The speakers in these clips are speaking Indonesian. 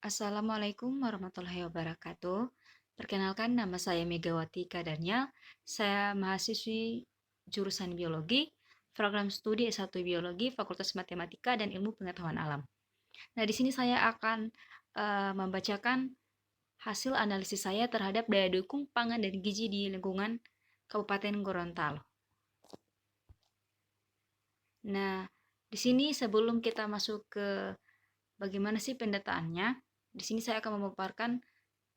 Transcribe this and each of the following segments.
Assalamualaikum warahmatullahi wabarakatuh. Perkenalkan, nama saya Megawati Kadarnya. Saya mahasiswi jurusan Biologi, program studi S1 Biologi, Fakultas Matematika dan Ilmu Pengetahuan Alam. Nah, di sini saya akan membacakan hasil analisis saya terhadap daya dukung pangan dan gizi di lingkungan Kabupaten Gorontalo. Nah, di sini sebelum kita masuk ke bagaimana sih pendataannya, di sini saya akan memaparkan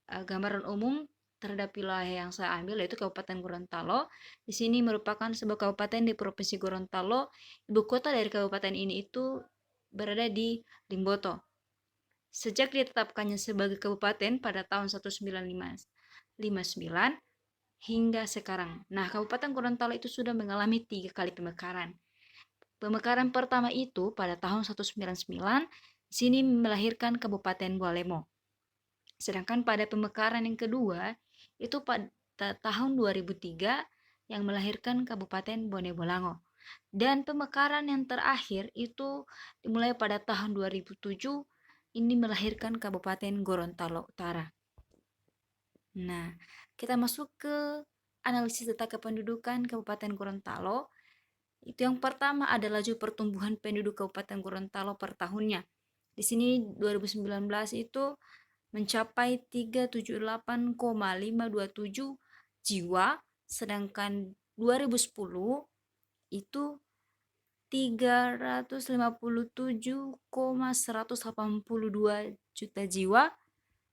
gambaran umum terhadap wilayah yang saya ambil, yaitu Kabupaten Gorontalo. Di sini merupakan sebuah kabupaten di Provinsi Gorontalo. Ibu kota dari kabupaten ini itu berada di Limboto. Sejak ditetapkannya sebagai kabupaten pada tahun 1959 hingga sekarang. Nah, Kabupaten Gorontalo itu sudah mengalami 3 kali pemekaran. Pemekaran pertama itu pada tahun 1999, di sini melahirkan Kabupaten Bualemo. Sedangkan pada pemekaran yang kedua, itu pada tahun 2003 yang melahirkan Kabupaten Bone Bolango. Dan pemekaran yang terakhir itu dimulai pada tahun 2007, ini melahirkan Kabupaten Gorontalo Utara. Nah, kita masuk ke analisis data kependudukan Kabupaten Gorontalo. Itu yang pertama ada laju pertumbuhan penduduk Kabupaten Gorontalo per tahunnya. Di sini 2019 itu mencapai 378,527 jiwa, sedangkan 2010 itu 357,182 juta jiwa,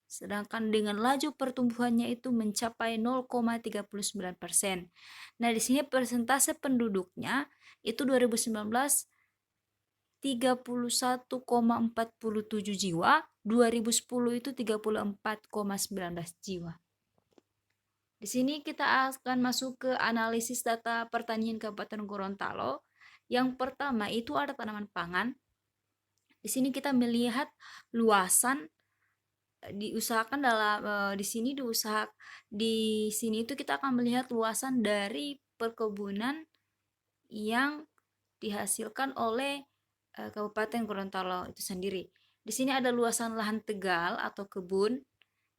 sedangkan dengan laju pertumbuhannya itu mencapai 0,39%. Nah, di sini persentase penduduknya itu 2019 31,47 jiwa, 2010 itu 34,19 jiwa. Di sini kita akan masuk ke analisis data pertanian Kabupaten Gorontalo. Yang pertama itu ada tanaman pangan. Di sini kita melihat luasan diusahakan dalam di sini itu kita akan melihat luasan dari perkebunan yang dihasilkan oleh Kabupaten Gorontalo itu sendiri. Di sini ada luasan lahan tegal atau kebun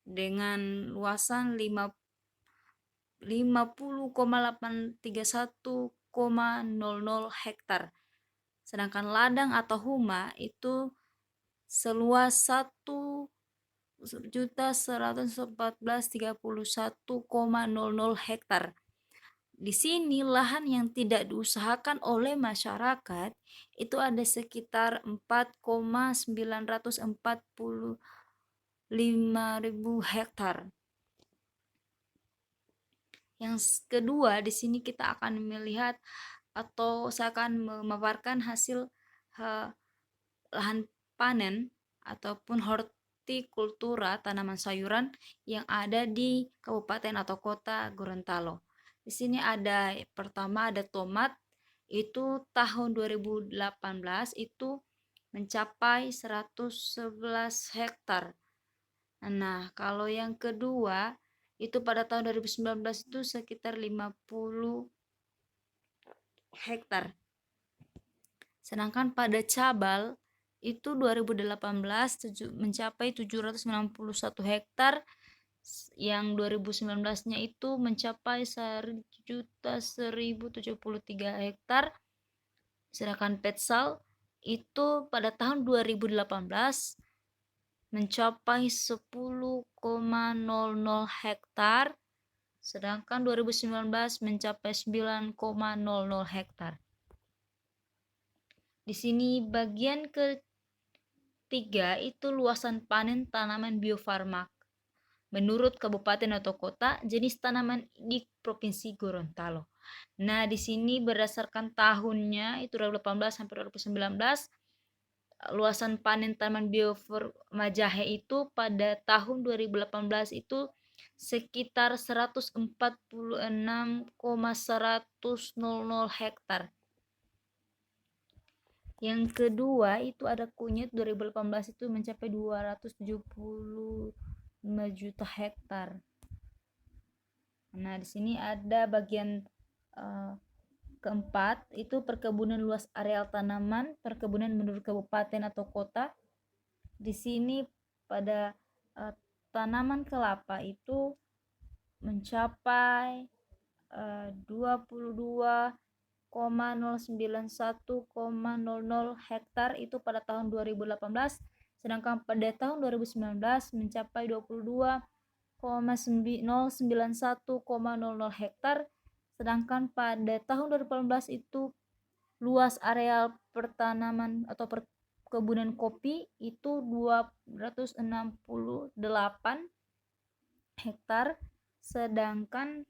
dengan luasan 50,831,00 hektar. Sedangkan ladang atau huma itu seluas 1.114.031,00 hektar. Di sini lahan yang tidak diusahakan oleh masyarakat itu ada sekitar 4,945.000 hektar. Yang kedua, di sini kita akan melihat atau saya akan memaparkan hasil lahan panen ataupun hortikultura tanaman sayuran yang ada di kabupaten atau kota Gorontalo. Di sini ada pertama ada tomat, itu tahun 2018 itu mencapai 111 hektar. Nah, kalau yang kedua itu pada tahun 2019 itu sekitar 50 hektar. Sedangkan pada cabal itu 2018 mencapai 791 hektar, yang 2019-nya itu mencapai 1.173 hektar. Sedangkan petsal itu pada tahun 2018 mencapai 10,00 hektar, sedangkan 2019 mencapai 9,00 hektar. Di sini bagian ketiga itu luasan panen tanaman biofarma. Menurut kabupaten atau kota, jenis tanaman di Provinsi Gorontalo. Nah, di sini berdasarkan tahunnya itu 2018 sampai 2019, luasan panen tanaman biofarma jahe itu pada tahun 2018 itu sekitar 146,100 hektar. Yang kedua itu ada kunyit, 2018 itu mencapai 275 juta hektar. Nah, di sini ada bagian keempat itu perkebunan luas areal tanaman, perkebunan menurut kabupaten atau kota. Di sini pada tanaman kelapa itu mencapai 22,091,00 hektar itu pada tahun 2018, sedangkan pada tahun 2019 mencapai 22,091,00 hektar, sedangkan pada tahun 2018 itu luas areal pertanaman atau perkebunan kopi itu 268 hektar, sedangkan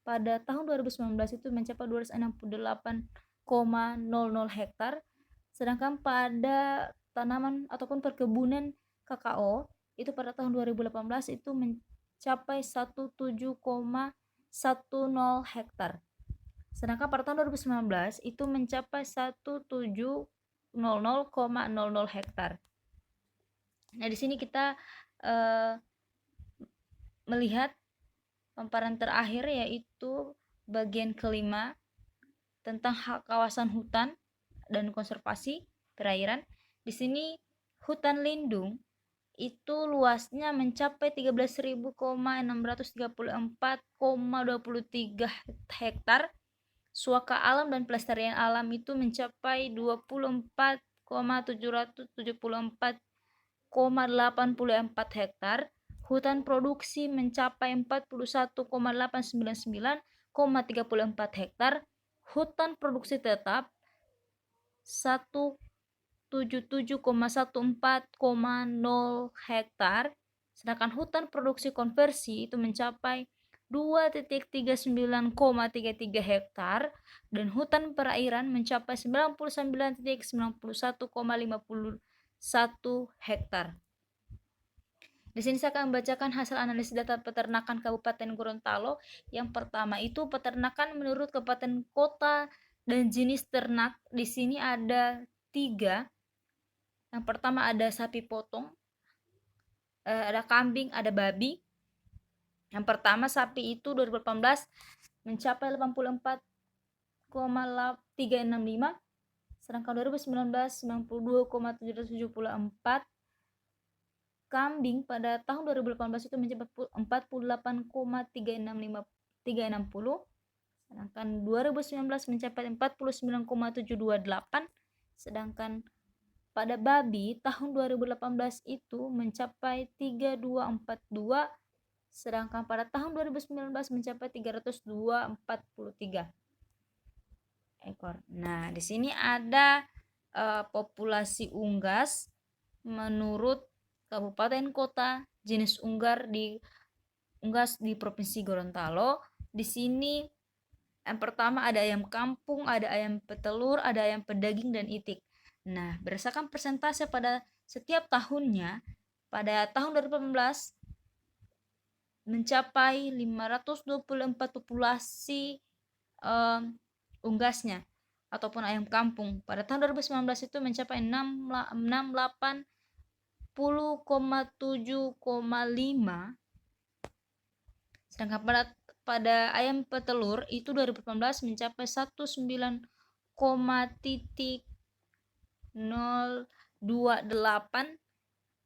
pada tahun 2019 itu mencapai 268,00 hektar, sedangkan pada tanaman ataupun perkebunan kakao itu pada tahun 2018 itu mencapai 17,10 hektar, sedangkan pada tahun 2019 itu mencapai 1700,00 hektar. Nah, di sini kita melihat paparan terakhir, yaitu bagian kelima tentang hak kawasan hutan dan konservasi perairan. Di sini hutan lindung itu luasnya mencapai 13.634,23 hektar. Suaka alam dan pelestarian alam itu mencapai 24,774,84 hektar. Hutan produksi mencapai 41,899,34 hektar. Hutan produksi tetap 177,14,0 hektar, sedangkan hutan produksi konversi itu mencapai 2,39,33 hektar, dan hutan perairan mencapai 99,91,51 hektar. Di sini saya akan membacakan hasil analisis data peternakan Kabupaten Gorontalo. Yang pertama itu peternakan menurut kabupaten kota dan jenis ternak. Di sini ada 3. Yang pertama ada sapi potong, ada kambing, ada babi. Yang pertama sapi itu 2018 mencapai 84,365, sedangkan 2019 92,774. Kambing pada tahun 2018 itu mencapai 48,360, sedangkan 2019 mencapai 49,728, sedangkan pada babi tahun 2018 itu mencapai 3242, sedangkan pada tahun 2019 mencapai 343 ekor. Nah, di sini ada populasi unggas menurut kabupaten kota, jenis unggas di Provinsi Gorontalo. Di sini yang pertama ada ayam kampung, ada ayam petelur, ada ayam pedaging dan itik. Nah, berdasarkan persentase pada setiap tahunnya, pada tahun 2018 mencapai 524 populasi unggasnya ataupun ayam kampung. Pada tahun 2019 itu mencapai 10,7,5, sedangkan pada ayam petelur itu 2018 mencapai 19,028,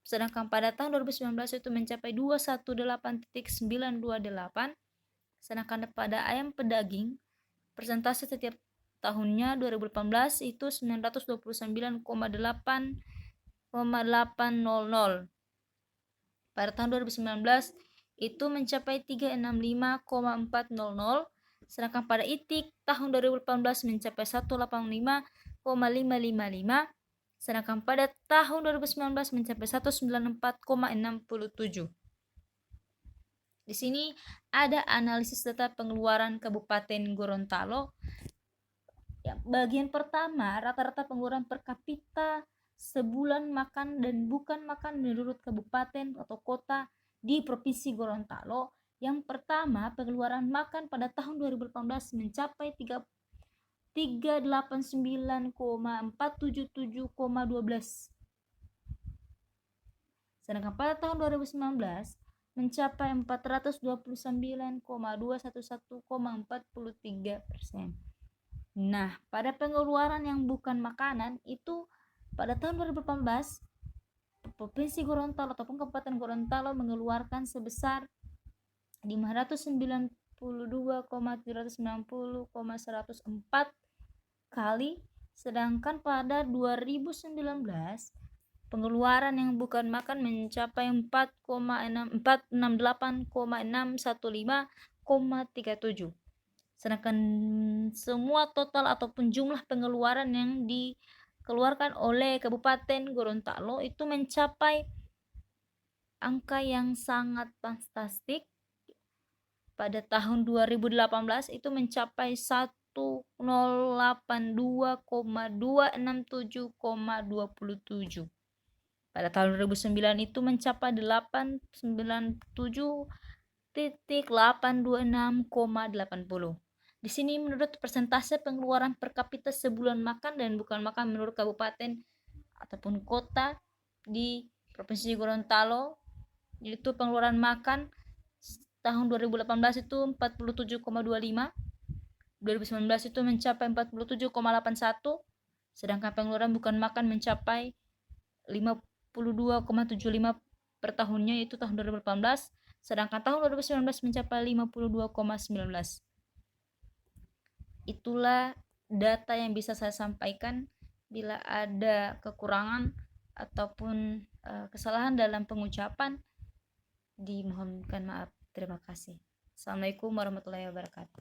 sedangkan pada tahun 2019 itu mencapai 218,928. Sedangkan pada ayam pedaging persentase setiap tahunnya 2018 itu 929,800. Pada tahun 2019 itu mencapai 365,400, sedangkan pada itik tahun 2018 mencapai 185,555, sedangkan pada tahun 2019 mencapai 194,67. Di sini ada analisis data pengeluaran Kabupaten Gorontalo. Bagian pertama, rata-rata pengeluaran per kapita sebulan makan dan bukan makan menurut kabupaten atau kota di Provinsi Gorontalo. Yang pertama, pengeluaran makan pada tahun 2018 mencapai 389,477,12. Sedangkan pada tahun 2019 mencapai 429,211,43%. Nah, pada pengeluaran yang bukan makanan itu pada tahun 2018 Provinsi Gorontalo ataupun Kabupaten Gorontalo mengeluarkan sebesar 592,790,104 kali, sedangkan pada 2019 pengeluaran yang bukan makan mencapai 4,668,615,37. Sedangkan semua total ataupun jumlah pengeluaran yang dikeluarkan oleh Kabupaten Gorontalo itu mencapai angka yang sangat fantastik. Pada tahun 2018 itu mencapai 1082,267,27. Pada tahun 2009 itu mencapai 897,826,80. Di sini menurut persentase pengeluaran per kapita sebulan makan dan bukan makan menurut kabupaten ataupun kota di Provinsi Gorontalo, yaitu pengeluaran makan tahun 2018 itu 47,25, 2019 itu mencapai 47,81, sedangkan pengeluaran bukan makan mencapai 52,75 per tahunnya, yaitu tahun 2018, sedangkan tahun 2019 mencapai 52,19. Itulah data yang bisa saya sampaikan. Bila ada kekurangan ataupun kesalahan dalam pengucapan, dimohonkan maaf. Terima kasih. Assalamualaikum warahmatullahi wabarakatuh.